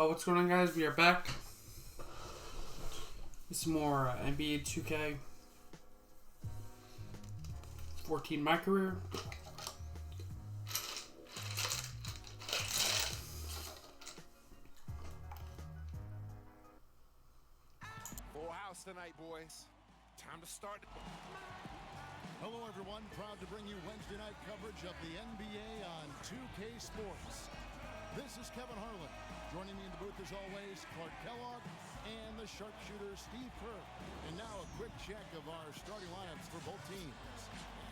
What's going on, guys? We are back. This is more NBA 2K 14 My Career. Full house tonight, boys. Time to start. Hello, everyone. Proud to bring you Wednesday night coverage of the NBA on 2K Sports. This is Kevin Harlan. Joining me in the booth, as always, Clark Kellogg and the sharpshooter Steve Kerr. And now a quick check of our starting lineups for both teams.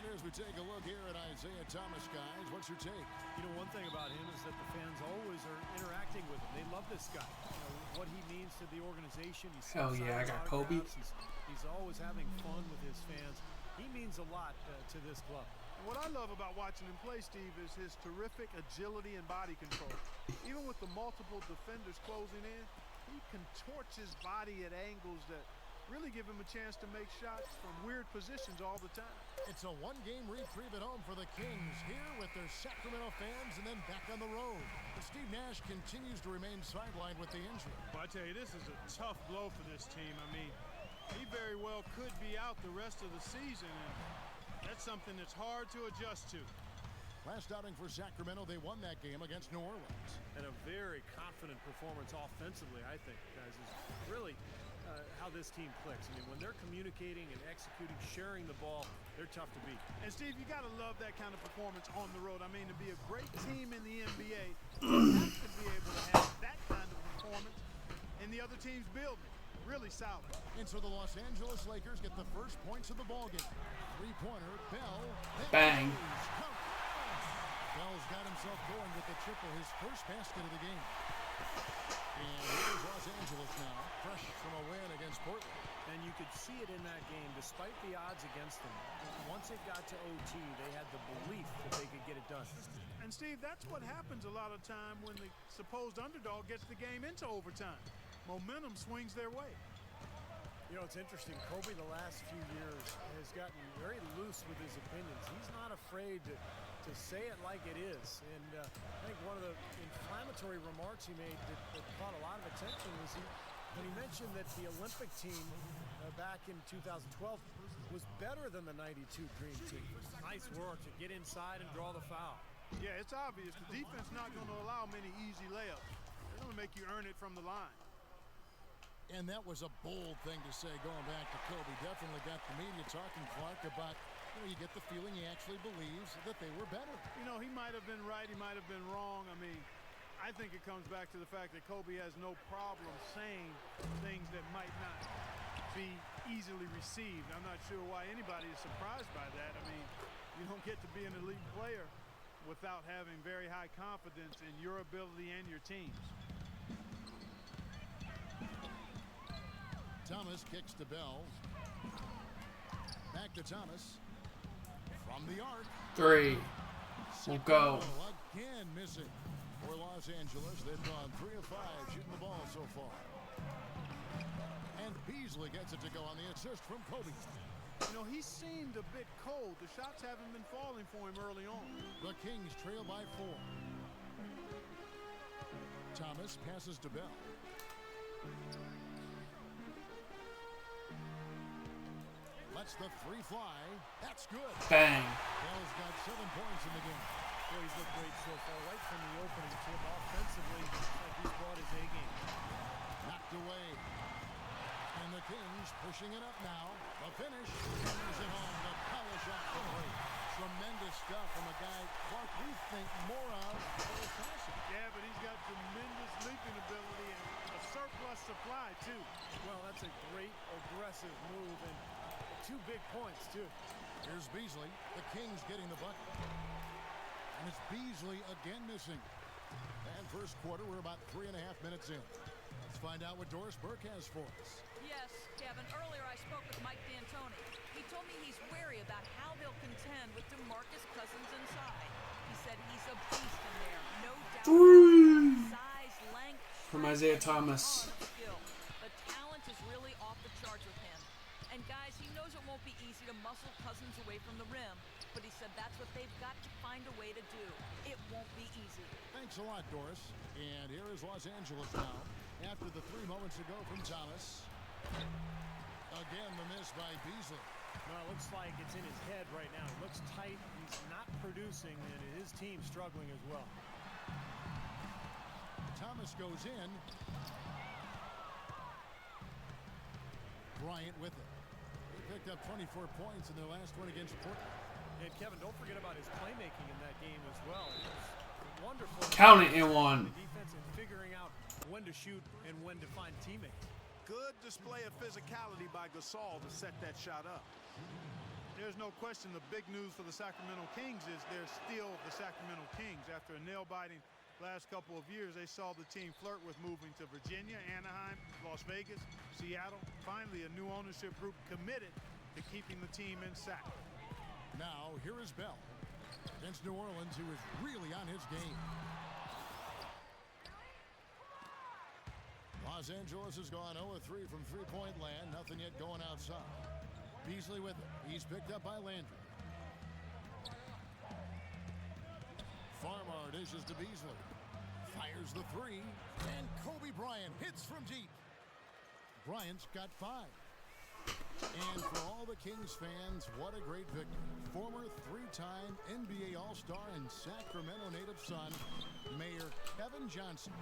And as we take a look here at Isaiah Thomas, guys, what's your take? You know, one thing about him is that the fans always are interacting with him. They love this guy. You know, what he means to the organization. Hell yeah, I got Kobe. He's always having fun with his fans. He means a lot to this club. What I love about watching him play, Steve, is his terrific agility and body control. Even with the multiple defenders closing in, he contorts his body at angles that really give him a chance to make shots from weird positions all the time. It's a one-game reprieve at home for the Kings, here with their Sacramento fans and then back on the road. But Steve Nash continues to remain sidelined with the injury. Well, I tell you, this is a tough blow for this team. I mean, he very well could be out the rest of the season, and that's something that's hard to adjust to. Last outing for Sacramento, they won that game against New Orleans. And a very confident performance offensively, I think, guys, is really how this team clicks. I mean, when they're communicating and executing, sharing the ball, they're tough to beat. And, Steve, you got to love that kind of performance on the road. I mean, to be a great team in the NBA, you have to be able to have that kind of performance in the other team's building. Really solid. And so the Los Angeles Lakers get the first points of the ballgame. Three-pointer, Bell. Bang. Bell's got himself going with the triple, his first basket of the game. And here's Los Angeles now, fresh from a win against Portland. And you could see it in that game, despite the odds against them. Once it got to OT, they had the belief that they could get it done. And, Steve, that's what happens a lot of time when the supposed underdog gets the game into overtime. Momentum swings their way. You know, it's interesting. Kobe the last few years has gotten very loose with his opinions. He's not afraid to say it like it is. And I think one of the inflammatory remarks he made that caught a lot of attention was when he mentioned that the Olympic team back in 2012 was better than the '92 Dream Team. Nice work to get inside and draw the foul. Yeah, it's obvious. The defense not going to allow many easy layups. They're going to make you earn it from the line. And that was a bold thing to say going back to Kobe. Definitely got the media talking, Clark, about, you get the feeling he actually believes that they were better. You know, he might have been right, he might have been wrong. I mean, I think it comes back to the fact that Kobe has no problem saying things that might not be easily received. I'm not sure why anybody is surprised by that. I mean, you don't get to be an elite player without having very high confidence in your ability and your team's. Thomas kicks to Bell. Back to Thomas. From the arc. Three. We'll go. Again missing for Los Angeles. They've gone 3 of 5 shooting the ball so far. And Beasley gets it to go on the assist from Kobe. You know, he seemed a bit cold. The shots haven't been falling for him early on. The Kings trail by 4. Thomas passes to Bell. Lets the 3 fly. That's good. Bang. Bell's got 7 points in the game. Well, he's looked great so far, right from the opening tip. Offensively, like he's brought his A game. Knocked away. And the Kings pushing it up now. The finish. Hammers it home. The power shot from Lee. Tremendous stuff from a guy Clark we think more of for his passing. Yeah, but he's got tremendous leaping ability and a surplus supply, too. Well, that's a great aggressive move and 2 big points, too. Here's Beasley. The Kings getting the bucket. And it's Beasley again missing. And first quarter, we're about 3.5 minutes in. Let's find out what Doris Burke has for us. Yes, Kevin. Earlier I spoke with Mike D'Antoni. He told me he's wary about how they'll contend with DeMarcus Cousins inside. He said he's a beast in there, no doubt. Size, length, From Isaiah Thomas. skill. The talent is really off the charts with him. And guys, he knows it won't be easy to muscle Cousins away from the rim, but he said that's what they've got to find a way to do. It won't be easy. Thanks a lot, Doris. And here is Los Angeles now. After the 3 moments ago from Thomas. Again, the miss by Beasley. Well, it looks like it's in his head right now. It looks tight. He's not producing, and his team's struggling as well. Thomas goes in. Bryant with it. He picked up 24 points in their last one against Portland. And Kevin, don't forget about his playmaking in that game as well. It was wonderful. Count it in one. The defense and figuring out when to shoot and when to find teammates. Good display of physicality by Gasol to set that shot up. There's no question the big news for the Sacramento Kings is they're still the Sacramento Kings. After a nail-biting last couple of years, they saw the team flirt with moving to Virginia, Anaheim, Las Vegas, Seattle. Finally, a new ownership group committed to keeping the team in sack. Now, here is Bell against New Orleans, who is really on his game. Los Angeles has gone 0-3 from three-point land. Nothing yet going outside. Beasley with it. He's picked up by Landry. Farmar dishes to Beasley. Fires the three. And Kobe Bryant hits from deep. Bryant's got 5. And for all the Kings fans, what a great victory. Former 3-time NBA All-Star and Sacramento native son, Mayor Kevin Johnson,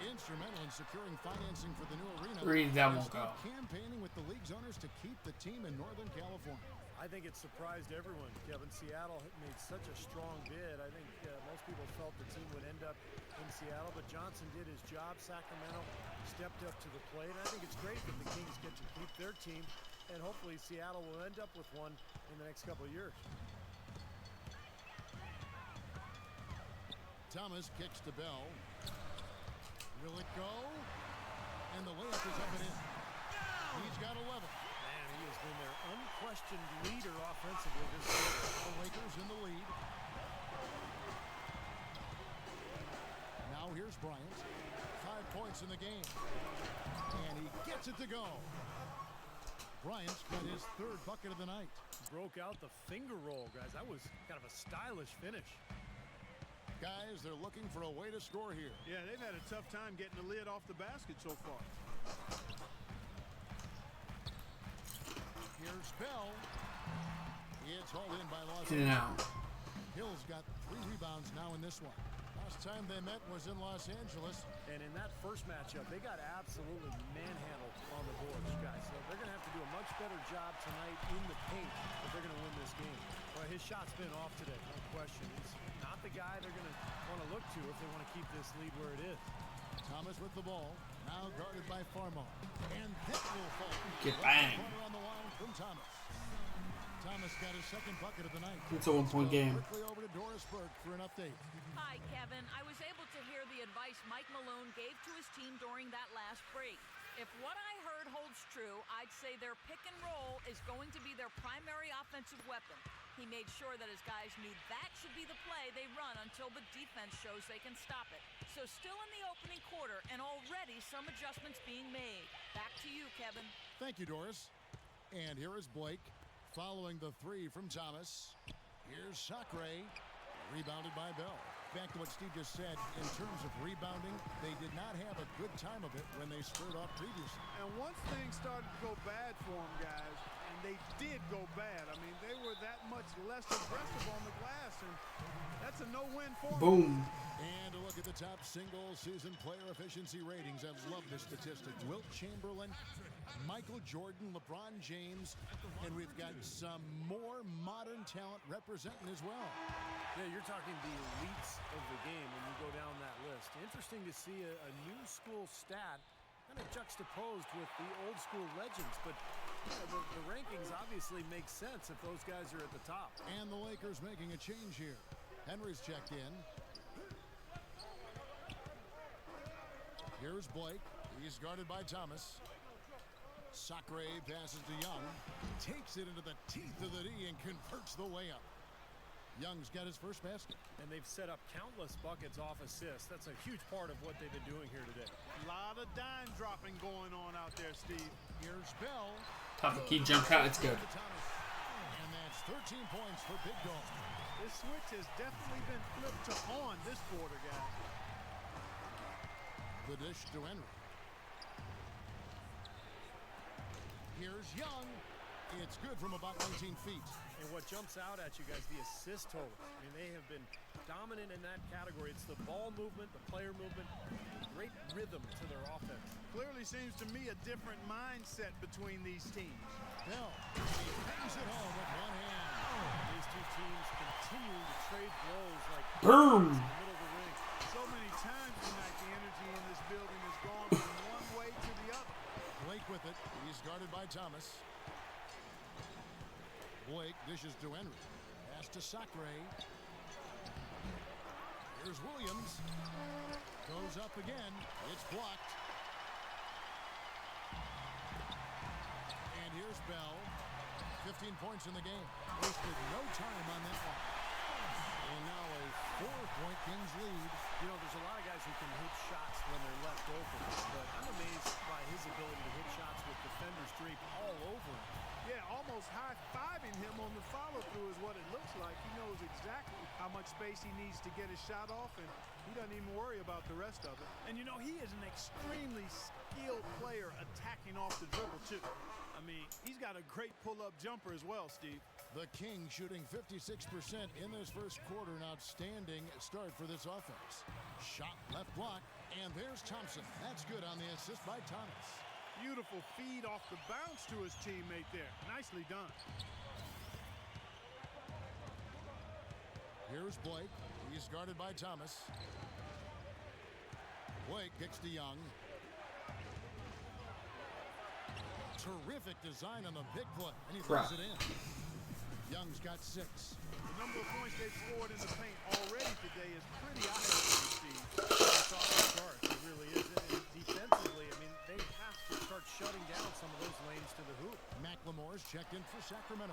instrumental in securing financing for the new arena. Read that won't go. Campaigning with the league's owners to keep the team in Northern California. I think it surprised everyone, Kevin. Seattle made such a strong bid. I think most people felt the team would end up in Seattle, but Johnson did his job. Sacramento stepped up to the plate. I think it's great that the Kings get to keep their team, and hopefully Seattle will end up with one in the next couple of years. Thomas kicks to Bell. Will it go? And the layup is up and in. He's got 11. Man, he has been their unquestioned leader offensively this year. The Lakers in the lead. Now here's Bryant. 5 points in the game. And he gets it to go. Bryant's got his 3rd bucket of the night. Broke out the finger roll, guys. That was kind of a stylish finish. Guys, they're looking for a way to score here. Yeah, they've had a tough time getting the lid off the basket so far. Here's Bell. It's hauled in by Los In and out. Hill's got 3 rebounds now in this one. Last time they met was in Los Angeles. And in that first matchup, they got absolutely manhandled on the boards, guys. So they're going to have to do a much better job tonight in the paint if they're going to win this game. Well, his shot's been off today, no question. He's not the guy they're going to want to look to if they want to keep this lead where it is. Thomas with the ball. Now guarded by Farmar. And that will fall. Get banged. Corner on the line from Thomas. Thomas got his 2nd bucket of the night. It's a 1-point game. Quickly over to Doris Burke for an update. Hi, Kevin. I was able to hear the advice Mike Malone gave to his team during that last break. If what I heard holds true, I'd say their pick and roll is going to be their primary offensive weapon. He made sure that his guys knew that should be the play they run until the defense shows they can stop it. So still in the opening quarter, and already some adjustments being made. Back to you, Kevin. Thank you, Doris. And here is Blake following the 3 from Thomas. Here's Sacre. Rebounded by Bell. Back to what Steve just said, in terms of rebounding, they did not have a good time of it when they squared off previously. And once things started to go bad for them, guys, and they did go bad, I mean, they were that much less aggressive on the glass, and that's a no-win for them. Boom. And a look at the top single-season player efficiency ratings. I love this statistic. Wilt Chamberlain, Michael Jordan, LeBron James, and we've got some more modern talent representing as well. Yeah, you're talking the elites of the game when you go down that list. Interesting to see a new school stat kind of juxtaposed with the old school legends, but the rankings obviously make sense if those guys are at the top. And the Lakers making a change here. Henry's checked in. Here's Blake. He's guarded by Thomas. Sacre passes to Young. Takes it into the teeth of the D and converts the layup. Young's got his first basket. And they've set up countless buckets off assists. That's a huge part of what they've been doing here today. A lot of dime dropping going on out there, Steve. Here's Bell. Top of key jump shot. It's good. And that That's 13 points for Big Dog. This switch has definitely been flipped to on this quarter, guys. The dish to Henry. Here's Young. It's good from about 19 feet. And what jumps out at you guys, the assist totals. I mean, they have been dominant in that category. It's the ball movement, the player movement, great rhythm to their offense. Clearly seems to me a different mindset between these teams. Bell, he brings it home with one hand. These two teams continuing to trade blows like Boom! in the middle of the ring. So many times tonight, the energy in this building has gone from one way to the other. Blake with it. He's guarded by Thomas. Blake dishes to Henry. Pass to Sacre. Here's Williams. Goes up again. It's blocked. And here's Bell. 15 points in the game. Wasted no time on that one. And now a 4-point Kings lead. You know, there's a lot of guys who can hit shots when they're left open, but I'm amazed by his ability to hit shots with defenders draped all over him. Yeah, almost high-fiving him on the follow-through is what it looks like. He knows exactly how much space he needs to get his shot off, and he doesn't even worry about the rest of it. And, you know, he is an extremely skilled player attacking off the dribble, too. I mean, he's got a great pull-up jumper as well, Steve. The Kings shooting 56% in this first quarter. An outstanding start for this offense. Shot left block, and there's Thompson. That's good on the assist by Thomas. Beautiful feed off the bounce to his teammate there. Nicely done. Here's Blake. He's guarded by Thomas. Blake kicks to Young. Terrific design on the big foot, and he throws it in. Young's got 6. The number of points they've scored in the paint already today is pretty eye-opening, Steve. It's off the charts. It really is. And defensively, I mean, they have to start shutting down some of those lanes to the hoop. McLemore's checked in for Sacramento.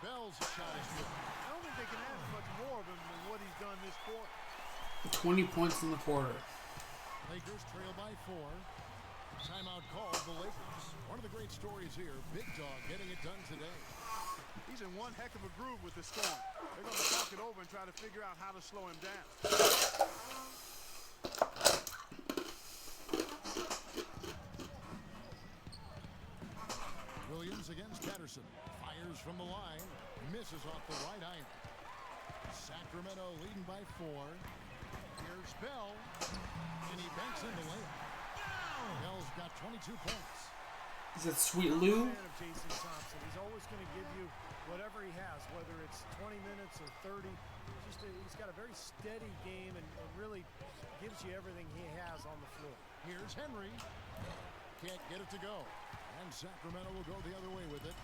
Bell's shot is good. I don't think they can ask much more of him than what he's done this quarter. 20 points in the quarter. Lakers trail by 4. Timeout called the Lakers. One of the great stories here, Big Dog getting it done today. He's in one heck of a groove with the Storm. They're going to talk it over and try to figure out how to slow him down. Williams against Patterson. Fires from the line. Misses off the right iron. Sacramento leading by 4. Here's Bell. And he banks in the layup. Bell's got 22 points. Is it Sweet Lou? I'm a fan of Jason Thompson. He's always going to give you whatever he has, whether it's 20 minutes or 30. He's got a very steady game and really gives you everything he has on the floor. Here's Henry. Can't get it to go. And Sacramento will go the other way with it.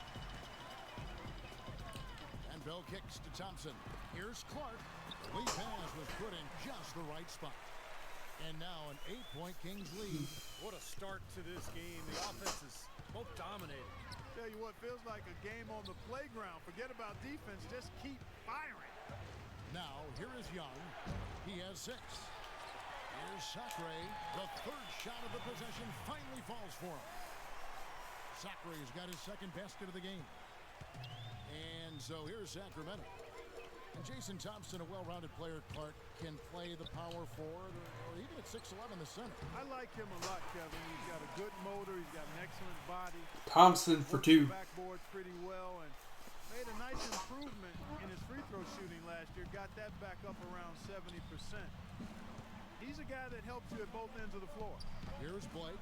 And Bell kicks to Thompson. Here's Clark. The lead pass was put in just the right spot. And now an 8-point Kings lead. What a start to this game. The offense is both dominating. Tell you what, feels like a game on the playground. Forget about defense, just keep firing. Now, here is Young. He has 6. Here's Sacre. The third shot of the possession finally falls for him. Sacre's got his second basket of the game. And so here's Sacramento. And Jason Thompson, a well-rounded player, Clark, can play the power forward or even at 6'11" the center. I like him a lot, Kevin. He's got a good motor. He's got an excellent body. Thompson for Works 2. the backboards pretty well and made a nice improvement in his free throw shooting last year. Got that back up around 70%. He's a guy that helps you at both ends of the floor. Here's Blake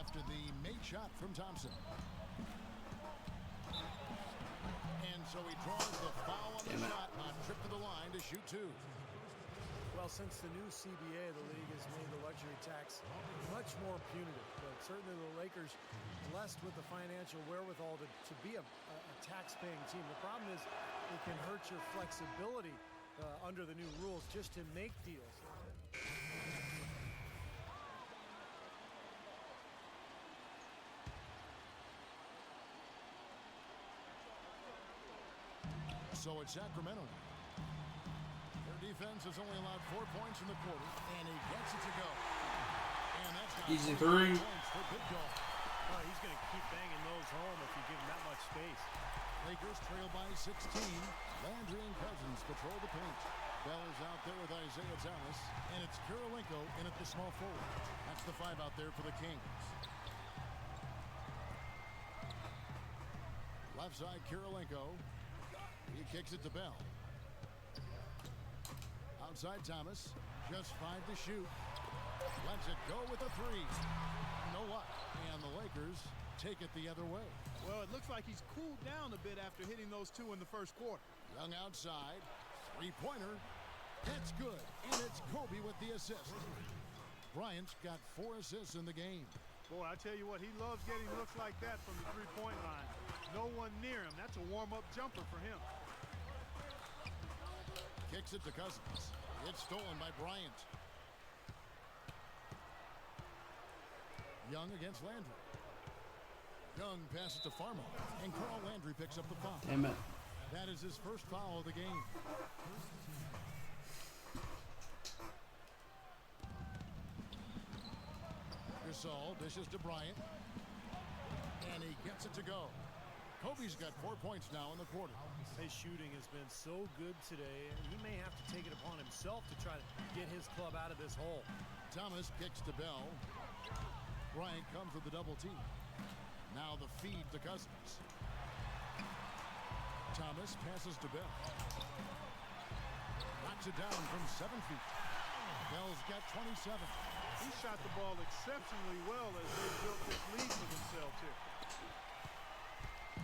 after the made shot from Thompson. And so he draws the foul on the shot on trip to the line to shoot 2. Well, since the new CBA, the league has made the luxury tax much more punitive. But certainly the Lakers blessed with the financial wherewithal to be a tax-paying team. The problem is it can hurt your flexibility under the new rules just to make deals. So it's Sacramento. Their defense has only allowed 4 points in the quarter, and he gets it to go. And that's got Easy 23 3. points for Big Dog. Oh, he's going to keep banging those home if you give him that much space. Lakers trail by 16. Landry and Cousins patrol the paint. Bell is out there with Isaiah Thomas, and it's Kirilenko in at the small forward. That's the 5 out there for the Kings. Left side, Kirilenko. He kicks it to Bell. Outside Thomas, just 5 to shoot. Lets it go with a 3. You know what? And the Lakers take it the other way. Well, it looks like he's cooled down a bit after hitting those 2 in the first quarter. Young outside, 3-pointer. That's good, and it's Kobe with the assist. Bryant's got 4 assists in the game. Boy, I tell you what, he loves getting looks like that from the three-point line. No one near him. That's a warm-up jumper for him. Kicks it to Cousins. It's stolen by Bryant. Young against Landry. Young passes to Farmo, and Carl Landry picks up the foul. Damn it. That is his first foul of the game. Gasol dishes to Bryant, and he gets it to go. Kobe's got 4 points now in the quarter. His shooting has been so good today, and he may have to take it upon himself to try to get his club out of this hole. Thomas kicks to Bell. Bryant comes with the double team. Now the feed to Cousins. Thomas passes to Bell. Knocks it down from 7 feet. Bell's got 27. He shot the ball exceptionally well as they built this lead for themselves here.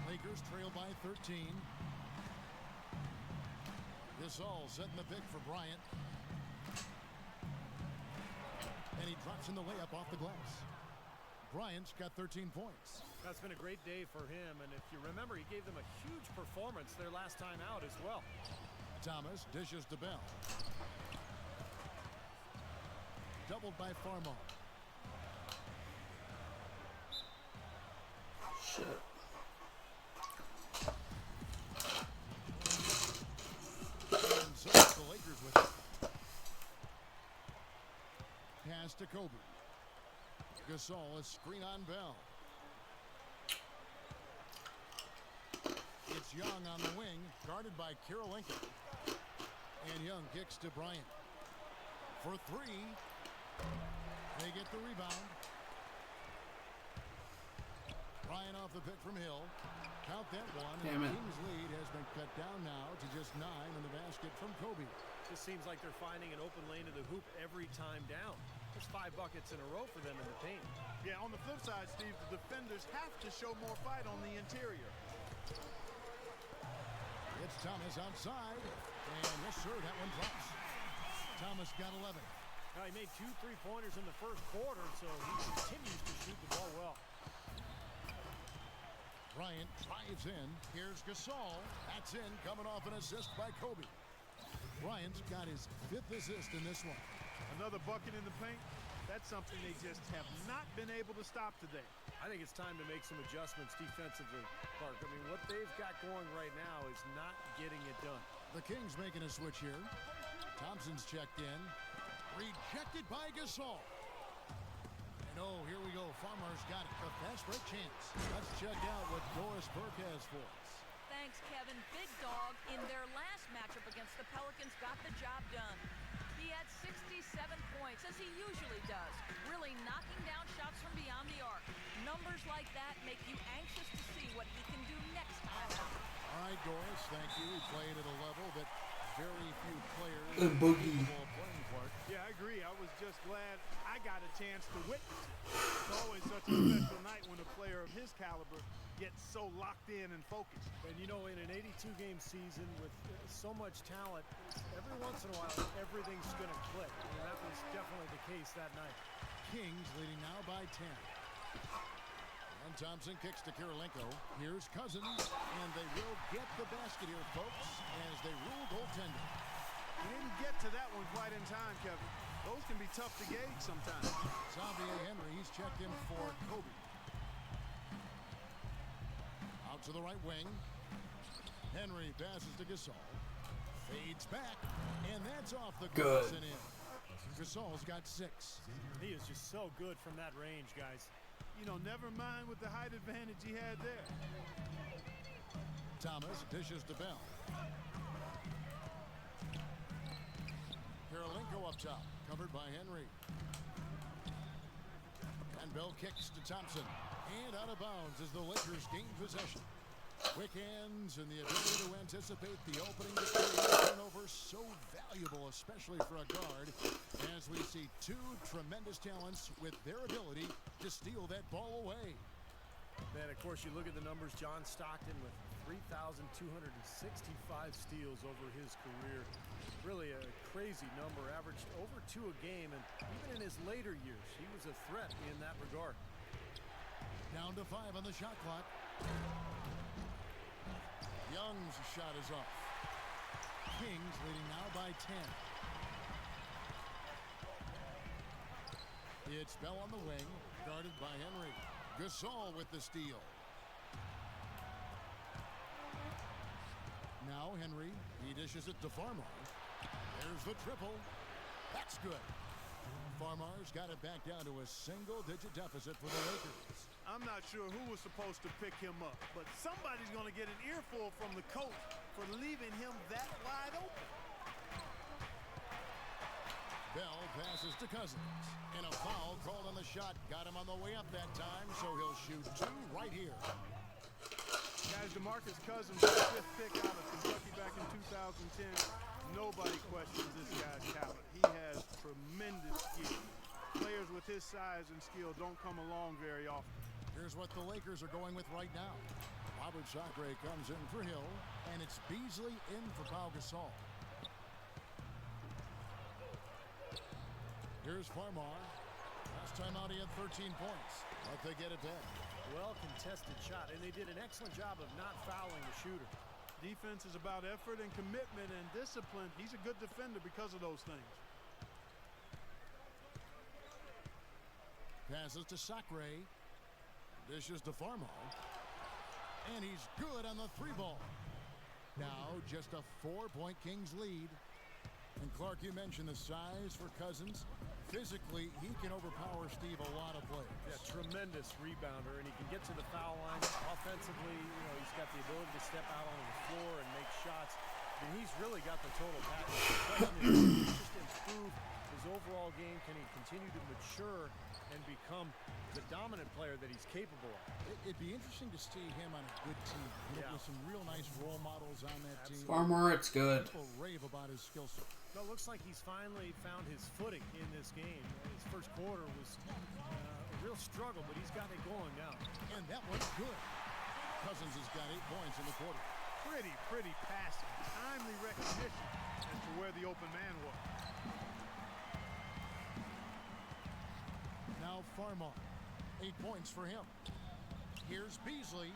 Lakers trail by 13. Gasol setting the pick for Bryant. And he drops in the layup off the glass. Bryant's got 13 points. That's been a great day for him, and if you remember, he gave them a huge performance their last time out as well. Thomas dishes to Bell. Doubled by Farmo. Shit. And so it's the Lakers with it. Pass to Kobe. Gasol, a screen on Bell. It's Young on the wing, guarded by Kirilenko. And Young kicks to Bryant. For 3. They get the rebound. Bryant off the pick from Hill. Count that one. Damn and it. the Kings' lead has been cut down now to just 9 in the basket from Kobe. Just seems like they're finding an open lane to the hoop every time down. There's 5 buckets in a row for them in the paint. Yeah, on the flip side, Steve, the defenders have to show more fight on the interior. It's Thomas outside. And yes, sir, that one drops. Thomas got 11. Now, he made 2 3-pointers in the first quarter, so he continues to shoot the ball well. Bryant drives in. Here's Gasol. That's in, coming off an assist by Kobe. Bryant's got his 5th assist in this one. Another bucket in the paint. That's something they just have not been able to stop today. I think it's time to make some adjustments defensively, Clark. I mean, what they've got going right now is not getting it done. The Kings making a switch here. Thompson's checked in. Rejected by Gasol. And oh, here we go. Farmer's got it. A fast break chance. Let's check out what Doris Burke has for us. Thanks, Kevin. Big Dog, in their last matchup against the Pelicans, got the job done. He had 67 points, as he usually does, really knocking down shots from beyond the arc. Numbers like that make you anxious to see what he can do next time out. All right, Doris, thank you. He played at a level that very few players Boogie. are capable of playing for. Yeah, I agree. I was just glad I got a chance to witness it. It's always such a special night when a player of his caliber gets so locked in and focused. And you know, in an 82-game season with so much talent, every once in a while, everything's going to click. And that was definitely the case that night. Kings leading now by 10. And Thompson kicks to Kirilenko. Here's Cousins, and they will get the basket here, folks, as they rule goaltending. He didn't get to that one quite in time, Kevin. Those can be tough to gauge sometimes. Xavier Henry, he's checked in for Kobe. Out to the right wing. Henry passes to Gasol. Fades back, and that's off the glass and in. Gasol's got 6. He is just so good from that range, guys. you know, never mind with the height advantage he had there. Thomas dishes to Bell. Karolinko up top, covered by Henry. And Bell kicks to Thompson. And out of bounds as the Lakers gain possession. Quick hands and the ability to anticipate the opening to create turnover, so valuable, especially for a guard, as we see two tremendous talents with their ability to steal that ball away. Man, of course, you look at the numbers. John Stockton with 3,265 steals over his career. Really a crazy number, averaged over 2 a game, and even in his later years, he was a threat in that regard. Down to 5 on the shot clock. Young's shot is off. Kings leading now by 10. It's Bell on the wing, guarded by Henry. Gasol with the steal. Now Henry, he dishes it to Farmar. There's the triple. That's good. Farmar's got it back down to a single-digit deficit for the Lakers. I'm not sure who was supposed to pick him up, but somebody's going to get an earful from the coach for leaving him that wide open. Bell passes to Cousins. And a foul called on the shot. Got him on the way up that time, so he'll shoot 2 right here. Guys, DeMarcus Cousins, the 5th pick out of Kentucky back in 2010. Nobody questions this guy's talent. He has tremendous skill. Players with his size and skill don't come along very often. Here's what the Lakers are going with right now. Robert Sacre comes in for Hill, and it's Beasley in for Pau Gasol. Here's Farmar. Last time out he had 13 points, but they get it back. Well contested shot, and they did an excellent job of not fouling the shooter. Defense is about effort and commitment and discipline. He's a good defender because of those things. Passes to Sacre. Dishes to Farmar. And he's good on the 3-ball. Now just a 4-point Kings lead. And Clark, you mentioned the size for Cousins. Physically, he can overpower Steve a lot of players. Yeah, tremendous rebounder, and he can get to the foul line. Offensively, you know, he's got the ability to step out onto the floor and make shots. And he's really got the total package. The question is, can he just improve his overall game? Can he continue to mature and become the dominant player that he's capable of? It'd be interesting to see him on a good team. With some real nice role models on that team. Farmar, it's good. People rave about his skill set. Well, it looks like he's finally found his footing in this game. His first quarter was a real struggle, but he's got it going now. And that one's good. Cousins has got 8 points in the quarter. Pretty passing. Timely recognition as to where the open man was. Now Farmar. 8 points for him. Here's Beasley.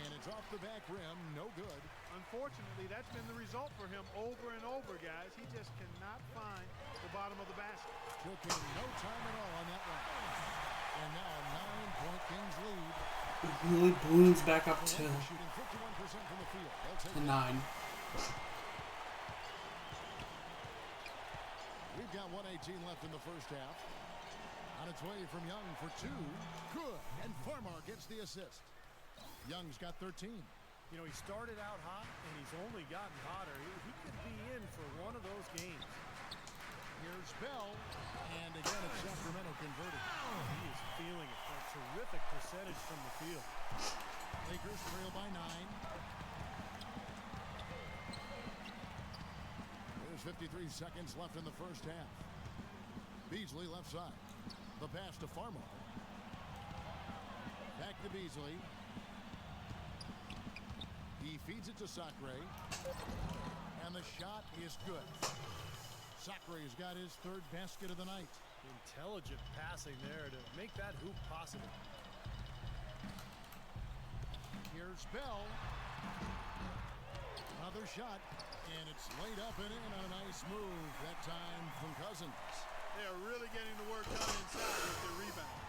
And it's off the back rim. No good. Unfortunately, that's been the result for him over and over, guys. He just cannot find the bottom of the basket. Took him no time at all on that one. And now a 9-point Kings lead. It balloons back up to Shooting 51% from the field. They'll take 9. We've got 1:18 left in the first half. On its way from Young for 2. Good. And Farmar gets the assist. Young's got 13. You know, he started out hot, and he's only gotten hotter. He could be in for one of those games. Here's Bell. And again, it's Sacramento converted. He is feeling it. A terrific percentage from the field. Lakers trail by 9. There's 53 seconds left in the first half. Beasley left side. The pass to Farmar. Back to Beasley. He feeds it to Sacre. And the shot is good. Sacre's got his 3rd basket of the night. Intelligent passing there to make that hoop possible. Here's Bell. Another shot. And it's laid up and in on a nice move. That time from Cousins. They are really getting the work done inside with their rebound.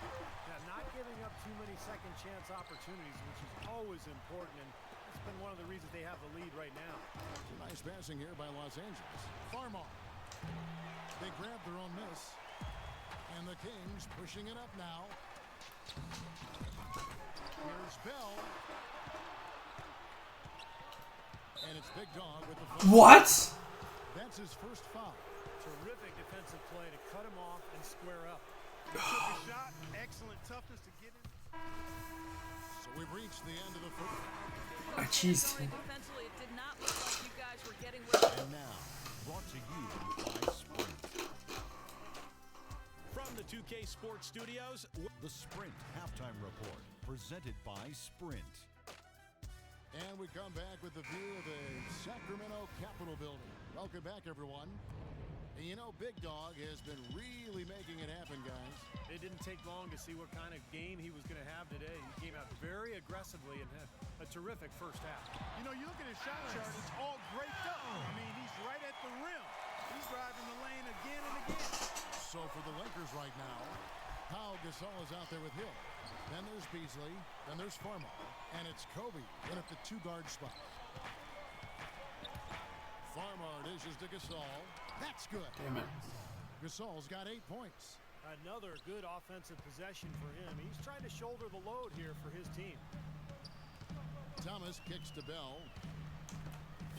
Yeah, not giving up too many second chance opportunities, which is always important, and it's been one of the reasons they have the lead right now. Nice passing here by Los Angeles. Farmar. They grab their own miss. And the Kings pushing it up now. Here's Bell. And it's Big Dog with the foul. What? That's his first foul. Terrific defensive play to cut him off and square up. He took a shot. Excellent toughness to get in. So we've reached the end of the first. Jeez. Defensively, it did not look like you guys were getting where And now, brought to you by Sprint. From the 2K Sports Studios, The Sprint Halftime Report, presented by Sprint. And we come back with the view of the Sacramento Capitol building. Welcome back, everyone. And you know, Big Dog has been really making it happen, guys. It didn't take long to see what kind of game he was going to have today. He came out very aggressively and had a terrific first half. You know, you look at his shot chart, it's all draped up. I mean, he's right at the rim. He's driving the lane again and again. So for the Lakers right now, Pau Gasol is out there with Hill. Then there's Beasley. Then there's Farmer. And it's Kobe in at the two-guard spot. Farmer dishes to Gasol. That's good. Damn it. Gasol's got 8 points. Another good offensive possession for him. He's trying to shoulder the load here for his team. Thomas kicks to Bell.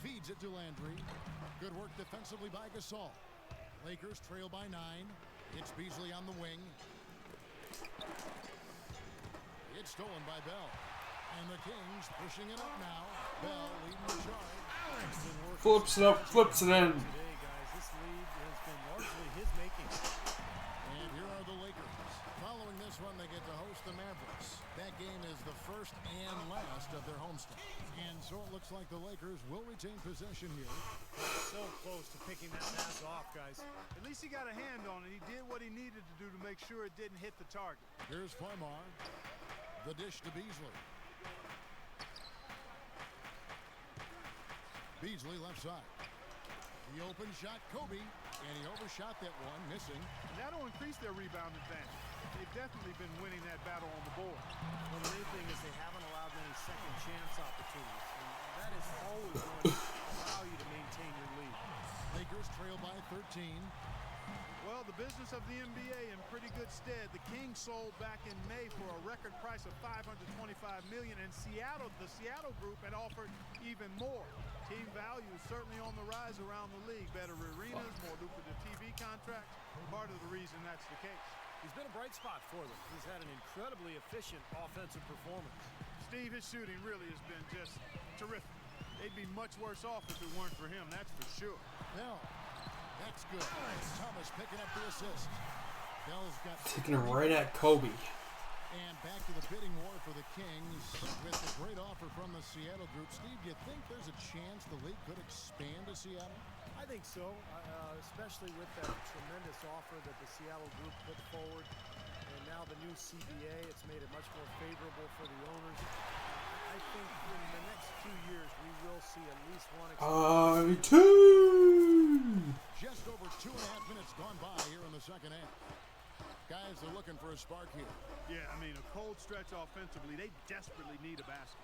Feeds it to Landry. Good work defensively by Gasol. Lakers trail by 9. It's Beasley on the wing. It's stolen by Bell. And the Kings pushing it up now. Bell leading the charge. Flips it up, flips it in. Today, guys, this lead has been largely his making. And here are the Lakers. Following this one, they get to host the Mavericks. That game is the first and last of their homestand. And so it looks like the Lakers will retain possession here. So close to picking that pass off, guys. At least he got a hand on it. He did what he needed to do to make sure it didn't hit the target. Here's Farmar. The dish to Beasley. Beasley left side. The open shot, Kobe, and he overshot that one, missing. And that'll increase their rebound advantage. They've definitely been winning that battle on the board. Well, the main thing is they haven't allowed many second chance opportunities. And that is always going to allow you to maintain your lead. Lakers trail by 13. Well, the business of the NBA in pretty good stead. The Kings sold back in May for a record price of $525 million, and the Seattle group had offered even more. Team value is certainly on the rise around the league. Better arenas, more lucrative TV contracts. Part of the reason that's the case. He's been a bright spot for them. He's had an incredibly efficient offensive performance. Steve, his shooting really has been just terrific. They'd be much worse off if it weren't for him, that's for sure. Bell. That's good. Thomas picking up the assist. Bell's got... Taking it right at Kobe. And back to the bidding war for the Kings with the great offer from the Seattle group. Steve, do you think there's a chance the league could expand to Seattle? I think so, especially with that tremendous offer that the Seattle group put forward. And now the new CBA, it's made it much more favorable for the owners. I think in the next 2 years, we will see at least one two. Just over 2.5 minutes gone by here in the second half. Guys, they're looking for a spark here. Yeah, I mean, a cold stretch offensively. They desperately need a basket.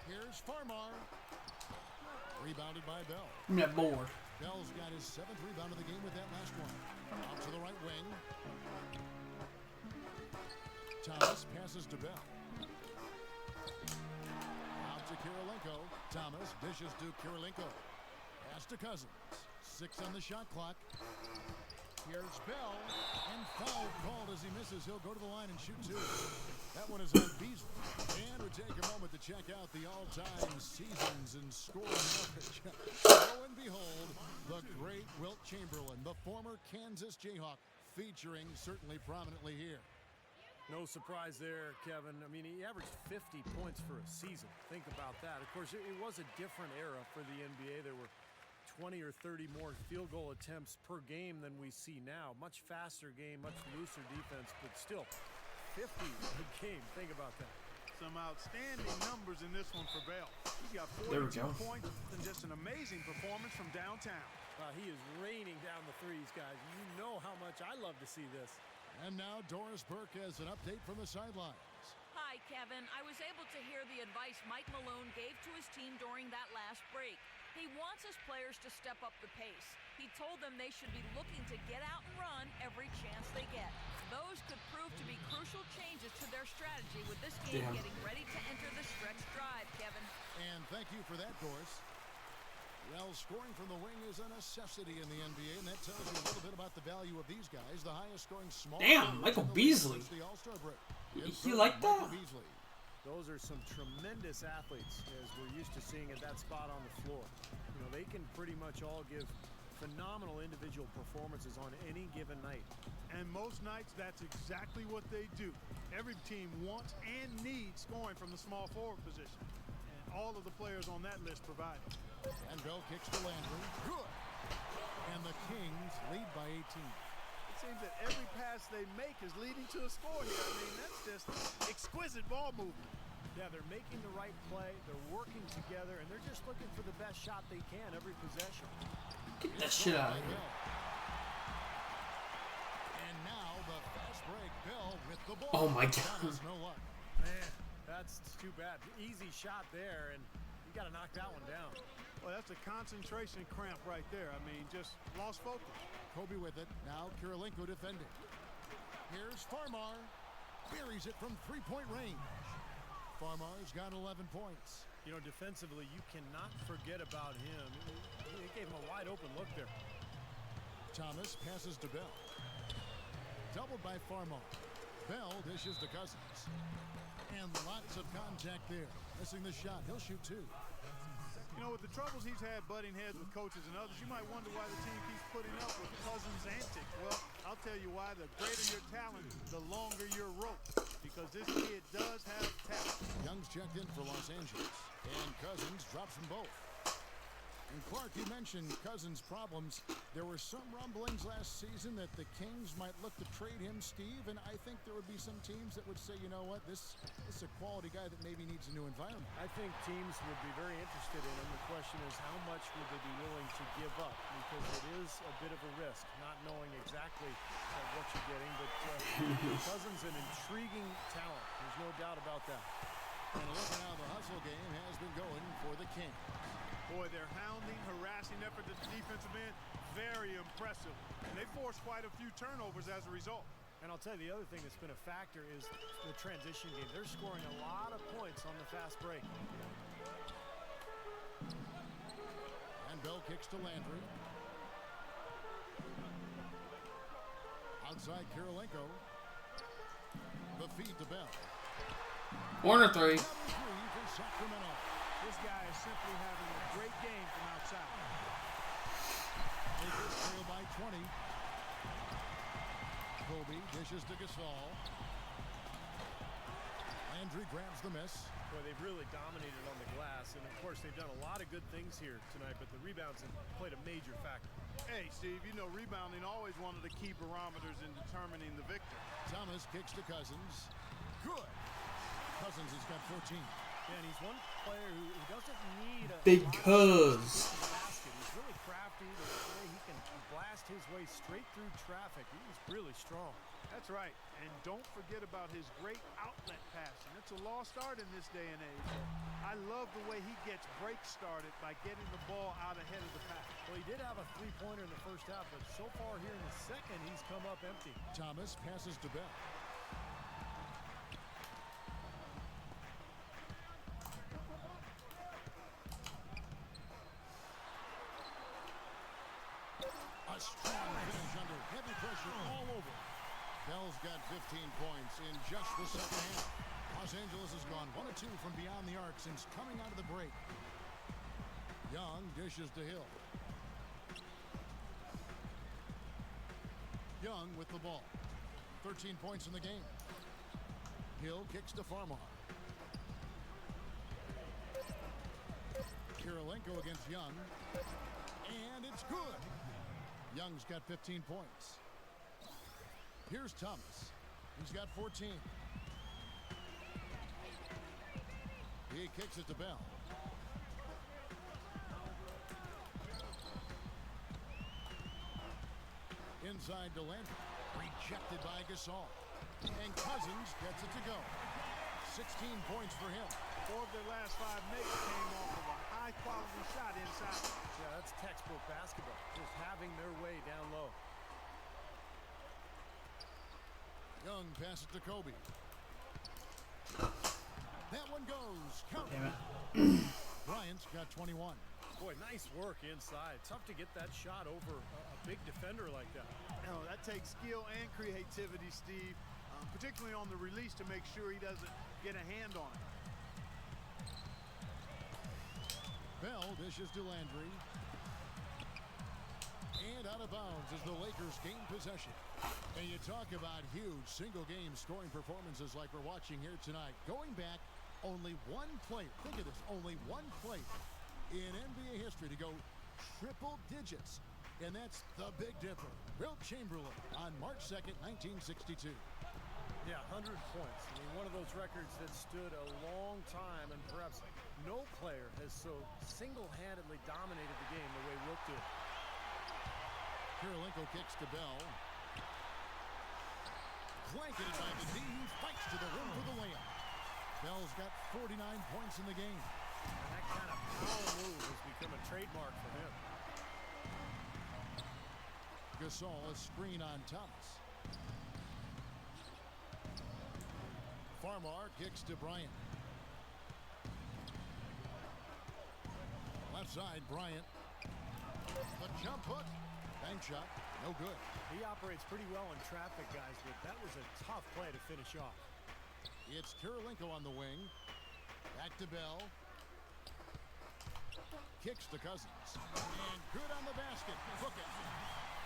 Here's Farmar. Rebounded by Bell. Give me that board. Bell's got his 7th rebound of the game with that last one. Out to the right wing. Thomas passes to Bell. Out to Kirilenko. Thomas dishes to Kirilenko. Pass to Cousins. 6 on the shot clock. Here's Bell, and foul called as he misses. He'll go to the line and shoot 2. That one is on Beasley. And we take a moment to check out the all-time seasons and scoring average. Lo and behold, the great Wilt Chamberlain, the former Kansas Jayhawk, featuring certainly prominently here. No surprise there, Kevin. I mean, he averaged 50 points for a season. Think about that. Of course, it was a different era for the NBA. There were 20 or 30 more field goal attempts per game than we see now. Much faster game, much looser defense, but still 50 a game. Think about that. Some outstanding numbers in this one for Bell. He's got There we 42 go. points and just an amazing performance from downtown. He is raining down the threes, guys. You know how much I love to see this. And now Doris Burke has an update from the sidelines. Hi, Kevin. I was able to hear the advice Mike Malone gave to his team during that last break. He wants his players to step up the pace. He told them they should be looking to get out and run every chance they get. Those could prove team Damn. getting ready to enter the stretch drive, Kevin. And thank you for that, Doris. Well, scoring from the wing is a necessity in the NBA, and that tells you a little bit about the value of these guys. The highest scoring small Damn, players Michael in the league Beasley. since the All-Star break. You like that? Michael Beasley. Those are some tremendous athletes, as we're used to seeing at that spot on the floor. You know, they can pretty much all give phenomenal individual performances on any given night. And most nights, that's exactly what they do. Every team wants and needs scoring from the small forward position. And all of the players on that list provide it. And Bell kicks to Landry. Good. And the Kings lead by 18. It seems that every pass they make is leading to a score here. I mean, that's just exquisite ball movement. Yeah, they're making the right play, they're working together, and they're just looking for the best shot they can every possession. Get that shit out of here. And now the fast break. Bell with the ball. Oh my God. Thomas, no luck. Man, that's too bad. Easy shot there, and you got to knock that one down. Well, that's a concentration cramp right there. I mean, just lost focus. Kobe with it. Now Kirilenko defending. Here's Farmar. Buries it from three-point range. Farmar's got 11 points. You know, defensively, you cannot forget about him. He gave him a wide-open look there. Thomas passes to Bell. Doubled by Farmar. Bell dishes to Cousins. And lots of contact there. Missing the shot. He'll shoot two. You know, with the troubles he's had butting heads with coaches and others, you might wonder why the team keeps putting up with Cousins' antics. Well, I'll tell you why. The greater your talent, the longer your rope. Because this kid does have talent. Young's checked in for Los Angeles. And Cousins drops them both. And Clark, you mentioned Cousins' problems. There were some rumblings last season that the Kings might look to trade him, Steve, and I think there would be some teams that would say, you know what, this is a quality guy that maybe needs a new environment. I think teams would be very interested in him. The question is, how much would they be willing to give up? Because it is a bit of a risk, not knowing exactly what you're getting. But Cousins, an intriguing talent. There's no doubt about that. And look at how the hustle game has been going for the Kings. Boy, their hounding, harassing effort at the defensive end, very impressive. And they forced quite a few turnovers as a result. And I'll tell you, the other thing that's been a factor is the transition game. They're scoring a lot of points on the fast break. And Bell kicks to Landry. Outside Kirilenko. The feed to Bell. Corner three. Another three for Sacramento. This guy is simply having a great game from outside. Lakers trail by 20. Kobe dishes to Gasol. Landry grabs the miss. Boy, they've really dominated on the glass. And, of course, they've done a lot of good things here tonight, but the rebounds have played a major factor. Hey, Steve, you know rebounding always one of the key barometers in determining the victor. Thomas kicks to Cousins. Good. Cousins has got 14. And he's one player who doesn't need a Because basket. He's really crafty. The way he can blast his way straight through traffic. He's really strong. That's right. And don't forget about his great outlet passing. It's a lost art in this day and age. I love the way he gets breaks started by getting the ball out ahead of the pack. Well, he did have a three-pointer in the first half, but so far here in the second, he's come up empty. Thomas passes to Bell. A strong finish under heavy pressure all over. Bell's got 15 points in just the second half. Los Angeles has gone 1 of 2 from beyond the arc since coming out of the break. Young dishes to Hill. Young with the ball. 13 points in the game. Hill kicks to Farmar. Kirilenko against Young. And it's good. Young's got 15 points. Here's Thomas. He's got 14. He kicks it to Bell. Inside to Landry. Rejected by Gasol. And Cousins gets it to go. 16 points for him. 4 of their last 5 makes came off of a high-quality shot inside. Yeah, that's textbook basketball. Just having their way down low. Young passes to Kobe. That one goes. Count. Damn it. Bryant's got 21. Boy, nice work inside. Tough to get that shot over a big defender like that. No, that takes skill and creativity, Steve, particularly on the release to make sure he doesn't get a hand on it. Bell dishes to Landry. And out of bounds as the Lakers gain possession. And you talk about huge single-game scoring performances like we're watching here tonight. Going back, only one player, think of this, only one player in NBA history to go triple digits. And that's the Big Dipper, Wilt Chamberlain, on March 2nd, 1962. Yeah, 100 points. I mean, one of those records that stood a long time, and perhaps no player has so single-handedly dominated the game the way Wilt did. Kirilenko kicks to Bell. Blanketed by the D, who fights to the rim for the layup. Bell's got 49 points in the game. And that kind of power move has become a trademark for him. Gasol, a screen on Thomas. Farmar kicks to Bryant. Left side, Bryant. The jump hook. Bank shot, no good. He operates pretty well in traffic, guys, but that was a tough play to finish off. It's Kirilenko on the wing. Back to Bell. Kicks to Cousins. And good on the basket. Hook it.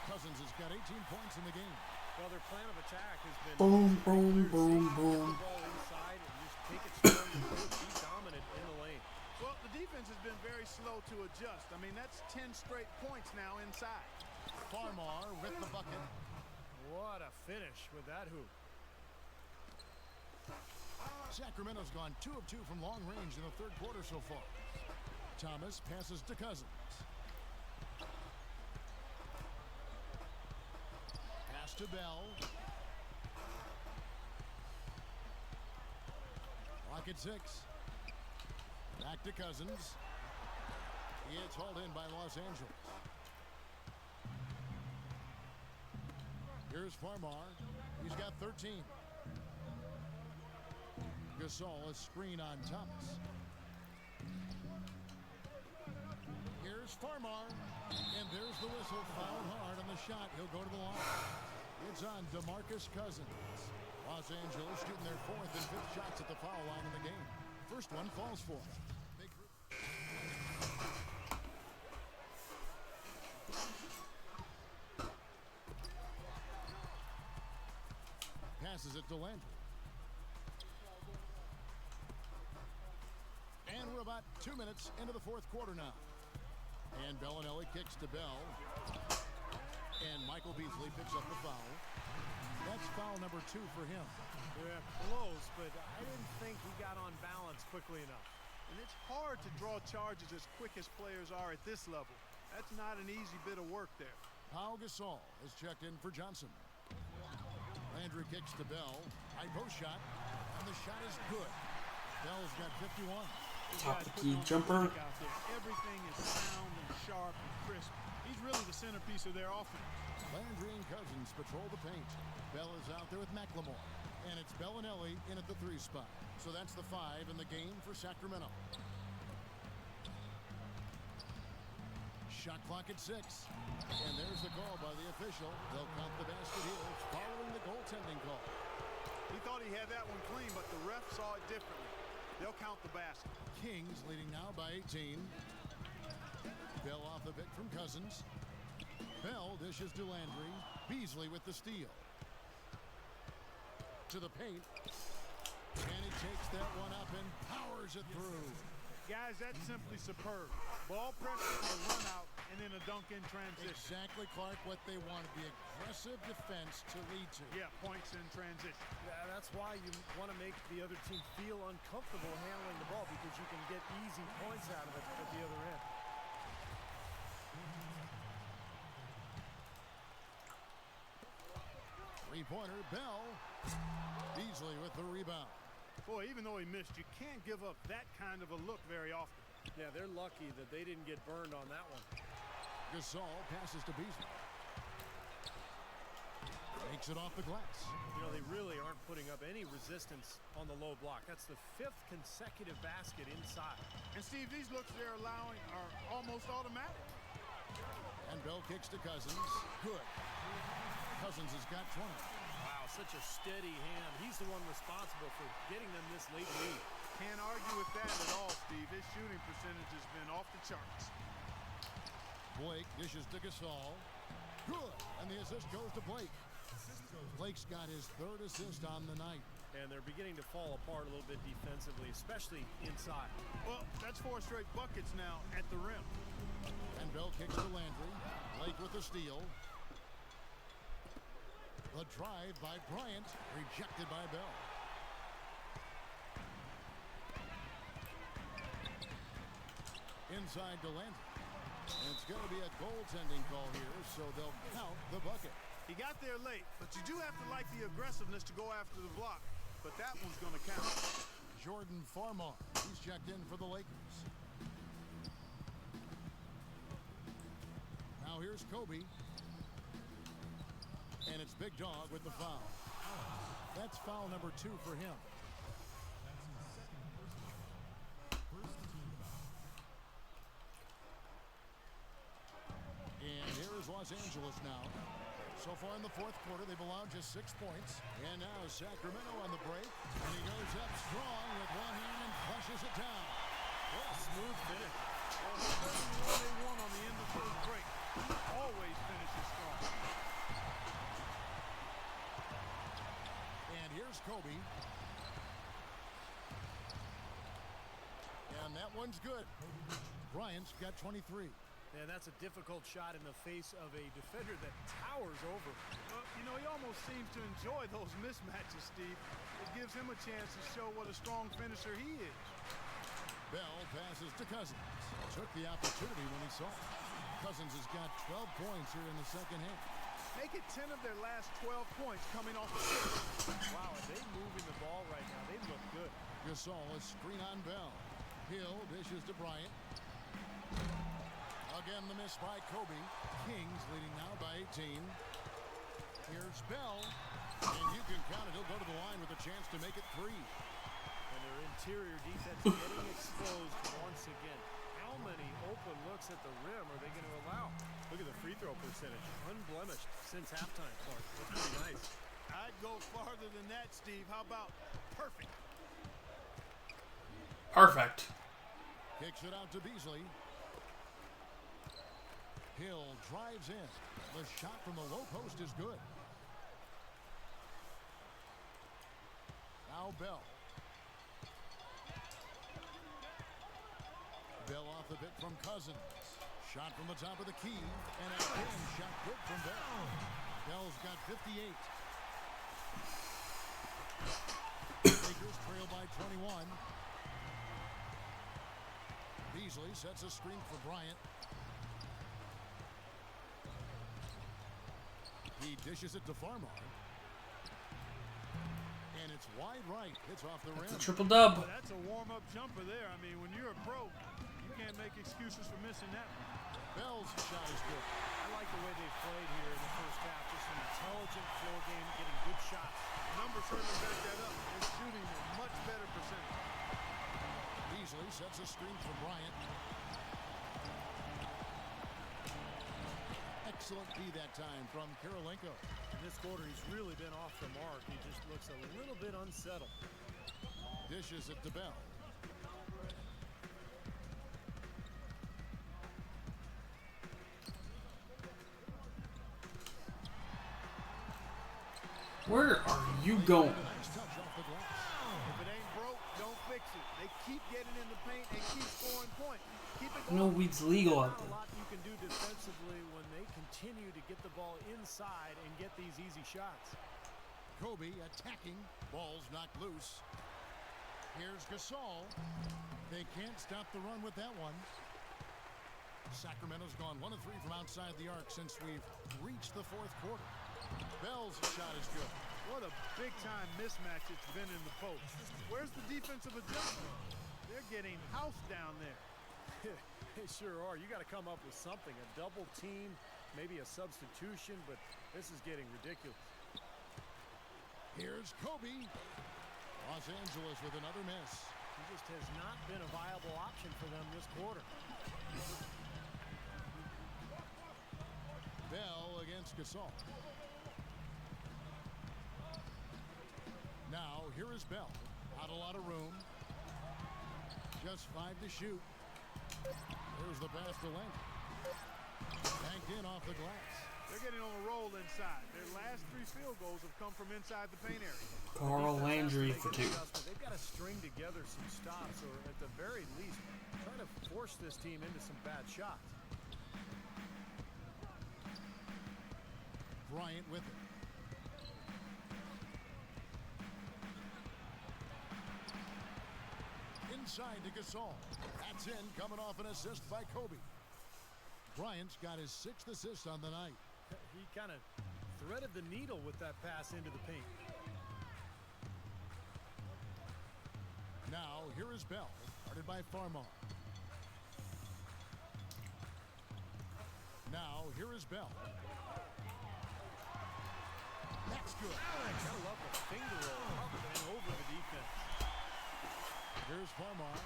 Cousins has got 18 points in the game. Well, their plan of attack has been Boom, boom, boom, boom. Get the ball inside and just take it strong and be dominant in the lane. Well, the defense has been very slow to adjust. I mean, that's 10 straight points now inside. Farmar with the bucket. What a finish with that hoop. Sacramento's gone 2 of 2 from long range in the third quarter so far. Thomas passes to Cousins. Pass to Bell. Clock at 6. Back to Cousins. It's hauled in by Los Angeles. Here's Farmar. He's got 13. Gasol, a screen on Thomas. Here's Farmar. And there's the whistle. Fouled hard on the shot. He'll go to the line. It's on DeMarcus Cousins. Los Angeles shooting their 4th and 5th shots at the foul line in the game. First one falls for him. Passes it to Landry. And we're about 2 minutes into the fourth quarter now. And Bellinelli kicks to Bell. And Michael Beasley picks up the foul. That's foul number 2 for him. Yeah, close, but I didn't think he got on balance quickly enough. And it's hard to draw charges as quick as players are at this level. That's not an easy bit of work there. Pau Gasol is checked in for Johnson. Landry kicks to Bell. High post shot. And the shot is good. Bell's got 51. Top-key jumper. Out there. Everything is sound and sharp and crisp. He's really the centerpiece of their offense. Landry and Cousins patrol the paint. Bell is out there with McLemore. And it's Bellinelli in at the 3 spot. So that's the 5 in the game for Sacramento. Shot clock at 6. And there's the call by the official. They'll count the basket here following the goaltending call. He thought he had that one clean, but the ref saw it differently. They'll count the basket. Kings leading now by 18. Bell off the pick from Cousins. Bell dishes to Landry. Beasley with the steal. To the paint. And he takes that one up and powers it through. Guys, that's simply superb. Ball pressure for a run out and then a dunk in transition. Exactly, Clark, what they wanted. The aggressive defense to lead to. Yeah, points in transition. Yeah, that's why you want to make the other team feel uncomfortable handling the ball, because you can get easy points out of it at the other end. Three-pointer, Bell. Beasley with the rebound. Boy, even though he missed, you can't give up that kind of a look very often. Yeah, they're lucky that they didn't get burned on that one. Gasol passes to Beasley. Makes it off the glass. You know, they really aren't putting up any resistance on the low block. That's the 5th consecutive basket inside. And Steve, these looks they're allowing are almost automatic. And Bell kicks to Cousins. Good. Cousins has got 20. Wow, such a steady hand. He's the one responsible for getting them this late lead. Can't argue with that at all, Steve. His shooting percentage has been off the charts. Blake dishes to Gasol. Good. And the assist goes to Blake. Blake's got his 3rd assist on the night. And they're beginning to fall apart a little bit defensively, especially inside. Well, that's 4 straight buckets now at the rim. And Bell kicks to Landry. Blake with the steal. The drive by Bryant, rejected by Bell. Inside to Landry. And it's going to be a goaltending call here, so they'll count the bucket. He got there late, but you do have to like the aggressiveness to go after the block. But that one's going to count. Jordan Farmar, he's checked in for the Lakers. Now here's Kobe. And it's Big Dog with the foul. That's foul number 2 for him. And here is Los Angeles now. So far in the 4th quarter, they've allowed just 6 points. And now Sacramento on the break. And he goes up strong with one hand and flushes it down. What a smooth finish. Well, they won on the end of the break. He always finishes strong. And here's Kobe. And that one's good. Bryant's got 23. And that's a difficult shot in the face of a defender that towers over. Well, you know, he almost seems to enjoy those mismatches, Steve. It gives him a chance to show what a strong finisher he is. Bell passes to Cousins. Took the opportunity when he saw it. Cousins has got 12 points here in the 2nd half. Make it 10 of their last 12 points coming off the field. Wow, are they moving the ball right now? They look good. Gasol, a screen on Bell. Hill dishes to Bryant. Again, the miss by Kobe. Kings leading now by 18. Here's Bell. And you can count it. He'll go to the line with a chance to make it 3. And their interior defense getting exposed once again. How many open looks at the rim are they going to allow? Look at the free throw percentage. Unblemished since halftime, Clark. That's pretty nice. I'd go farther than that, Steve. How about perfect? Perfect. Kicks it out to Beasley. Hill drives in. The shot from the low post is good. Now Bell. Bell off the bit from Cousins. Shot from the top of the key. And again, shot good from Bell. Bell's got 58. Lakers trail by 21. Beasley sets a screen for Bryant. He dishes it to Farmar. And it's wide right. It's off the rim. It's a triple dub. Well, that's a warm-up jumper there. I mean, when you're a pro, you can't make excuses for missing that one. Bell's shot is good. I like the way they played here in the first half. Just an intelligent floor game, getting good shots. The numbers certainly back that up. They're shooting a much better percentage. Beasley sets a screen for Bryant. Excellent D that time from Kirilenko. In this quarter, he's really been off the mark. He just looks a little bit unsettled. Dishes it to Bell. Where are you going? Nice touch off the glass. If it ain't broke, don't fix it. They keep getting in the paint and keep scoring points. Keep it going. No weed's legal out Not a there. lot you can do defensively when they continue to get the ball inside and get these easy shots. Kobe attacking. Ball's knocked loose. Here's Gasol. They can't stop the run with that one. Sacramento's gone 1 of 3 from outside the arc since we've reached the 4th quarter. Bell's shot is good. What a big-time mismatch it's been in the post. Where's the defensive adjustment? They're getting housed down there. They sure are. You got to come up with something. A double team, maybe a substitution, but this is getting ridiculous. Here's Kobe. Los Angeles with another miss. He just has not been a viable option for them this quarter. Bell against Gasol. Now, here is Bell. Not a lot of room. Just 5 to shoot. There's the pass to Leonard. Banked in off the glass. They're getting on a roll inside. Their last 3 field goals have come from inside the paint area. Carl Landry for 2. They've got to string together some stops, or at the very least, try to force this team into some bad shots. Bryant with it. Inside to Gasol. That's in, coming off an assist by Kobe. Bryant's got his 6th assist on the night. He kind of threaded the needle with that pass into the paint. Now, here is Bell, guarded by Farmar. Now, here is Bell. That's good. Gotta love the finger roll up and over the defense. Here's Farmar.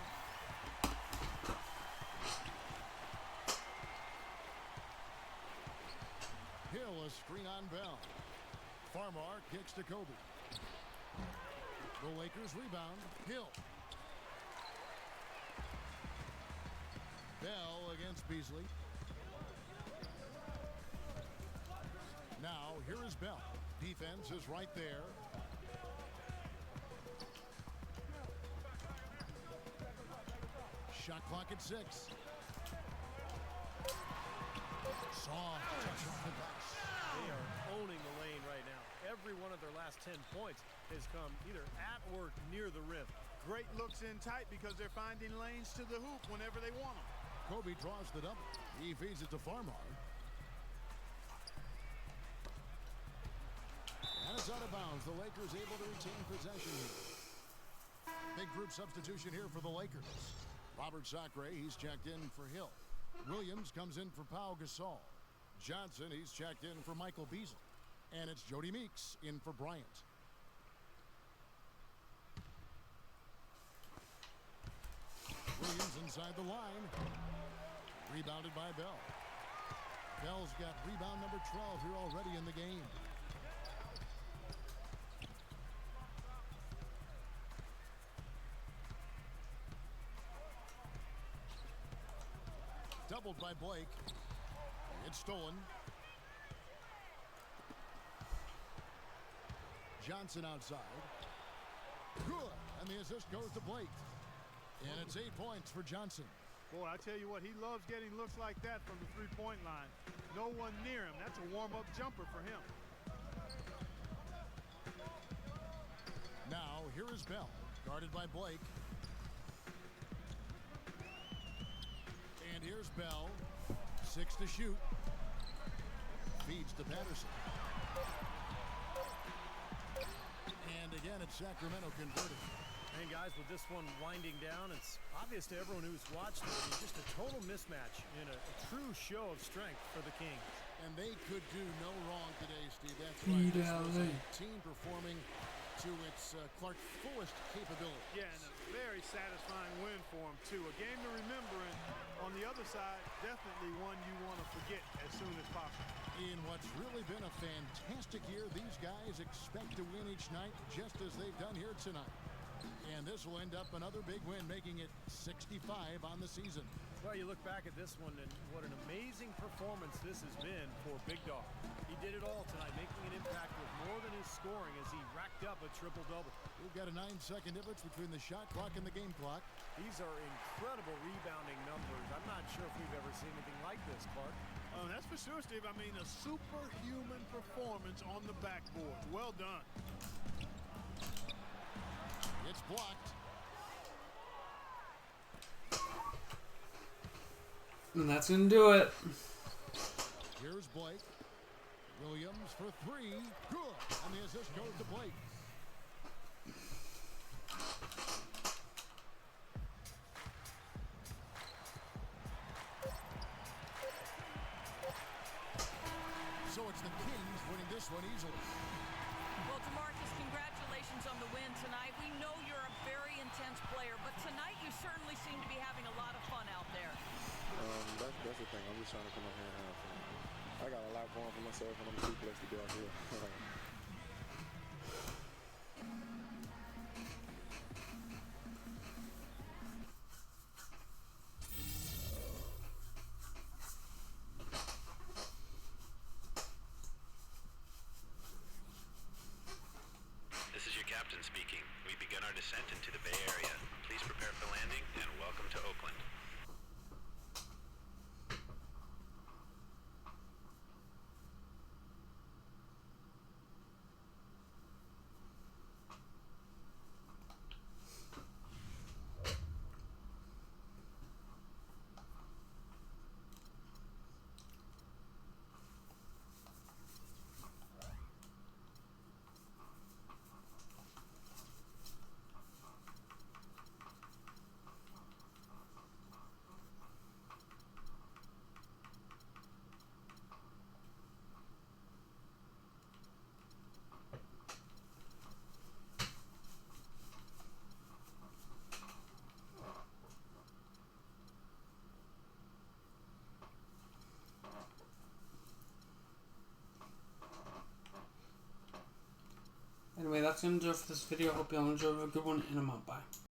Hill, a screen on Bell. Farmar kicks to Kobe. The Lakers rebound. Hill. Bell against Beasley. Now, here is Bell. Defense is right there. Shot clock at 6. Soft touch off the glass. They are owning the lane right now. Every one of their last 10 points has come either at or near the rim. Great looks in tight because they're finding lanes to the hoop whenever they want them. Kobe draws the double. He feeds it to Farmar. And it's out of bounds. The Lakers able to retain possession here. Big group substitution here for the Lakers. Robert Sacre, he's checked in for Hill. Williams comes in for Pau Gasol. Johnson, he's checked in for Michael Beasley. And it's Jody Meeks in for Bryant. Williams inside the line. Rebounded by Bell. Bell's got rebound number 12 here already in the game. Doubled by Blake. It's stolen. Johnson outside. Good. And the assist goes to Blake. And it's 8 points for Johnson. Boy, I tell you what, he loves getting looks like that from the three-point line. No one near him. That's a warm-up jumper for him. Now, here is Bell, guarded by Blake. And here's Bell, 6 to shoot. Feeds to Patterson. And again, it's Sacramento converted. And guys, with this one winding down, it's obvious to everyone who's watched it. It's just a total mismatch in a true show of strength for the Kings. And they could do no wrong today, Steve. That's right. This was a team performing to its Clark's fullest capability. Yeah, and a very satisfying win for him, too. A game to remember, and on the other side, definitely one you want to forget as soon as possible. In what's really been a fantastic year, these guys expect to win each night just as they've done here tonight. And this will end up another big win, making it 65 on the season. Well, you look back at this one, and what an amazing performance this has been for Big Dog. He did it all tonight, making an impact with more than his scoring as he racked up a triple-double. We've got a 9-second difference between the shot clock and the game clock. These are incredible rebounding numbers. I'm not sure if we've ever seen anything like this, Clark. That's for sure, Steve. I mean, a superhuman performance on the backboard. Well done. It's blocked. And that's going to do it. Here's Blake. Williams for 3. Good. And the assist goes to Blake. So it's the Kings winning this one easily. Well, DeMarcus, congrats. just trying to come out here and have fun. I got a lot going for myself, and I'm too blessed to be out here. This is your captain speaking. We begin our descent into the Bay Area. Please prepare for landing and welcome to Oakland. Anyway, that's going to do it for this video. Hope you all enjoyed. Have a good one, and I'm out. Bye.